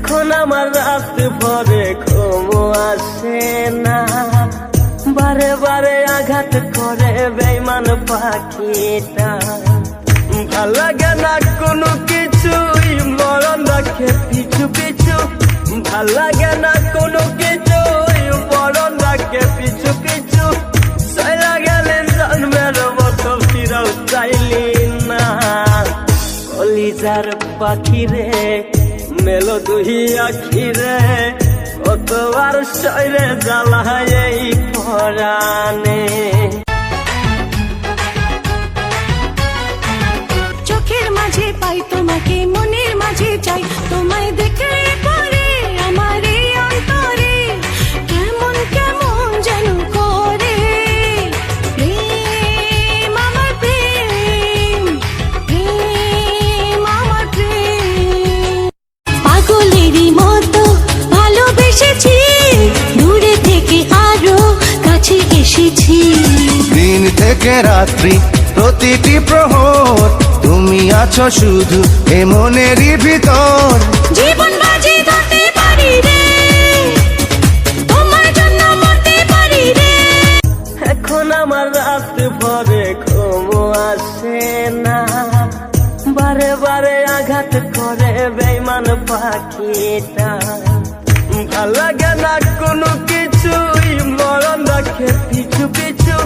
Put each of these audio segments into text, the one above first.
এখন আমার রাত ভরে ঘুম আসে না, বারে বারে আঘাত করে বেঈমান পাখিটা। ভাল লাগে না কোনো কিছুই, মরণ রাখে পিছু পিছু। ভাল লাগে না কোনো কিছুই, মরণ রাখে পিছু পিছু। চলা গেলে জন্মের মতো ফিরাও চাইলি না। কলিজার পাখি রে মেলো দুই আখি রে, কতবার শরীরে জ্বালায় এই পরাণে। চোখের মাঝে পাই তোমাকে, মনের মাঝে চাই তোমায় দেখে পরে আমার এই অন্তরে কেমন কেমন যেন করে। প্রেম আমার প্রেম, প্রেম আমার প্রেম। পাগলেরই মতো ভালোবেসেছি, দূরে থেকে আরো কাছে এসেছি। দিন থেকে রাত্রি প্রতিটি প্রহর তুমি আছো শুধু এ মনেরই ভিতর। জীবন বাজি ধরতে পারি রে, তোমার জন্য মরতে পারি রে। এখন আমার রাত ভরে ঘুম আসে না, বারে বারে আঘাত করে বেঈমান পাখিটা। ভাল লাগে না কোনো কিছুই, মরণ রাখে পিছু পিছু।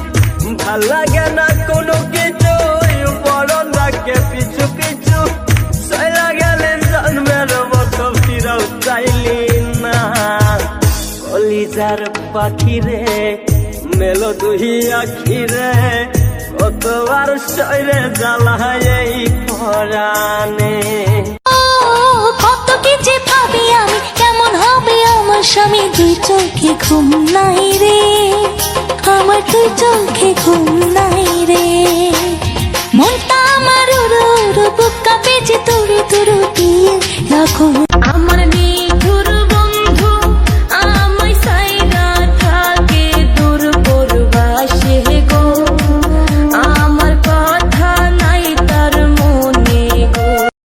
ভাল লাগে না কোনো কিছুই, মরণ রাখে পিছু পিছু। চলা গেলে জন্মের মতো ফিরাও চাইলি না। কলিজার পাখি রে মেলো দুই আখি রে, কতবার শরীরে জ্বালায় এই পরাণে। কত কি যে ভাবি আমি, কেমন হবে আমার স্বামী। দুই চোখে ঘুম নাই রে, আমার দুই চোখে ঘুম নাই রে। মনটা আমার উড়ু উড়ু, বুক কাঁপে যে তুরু তুরু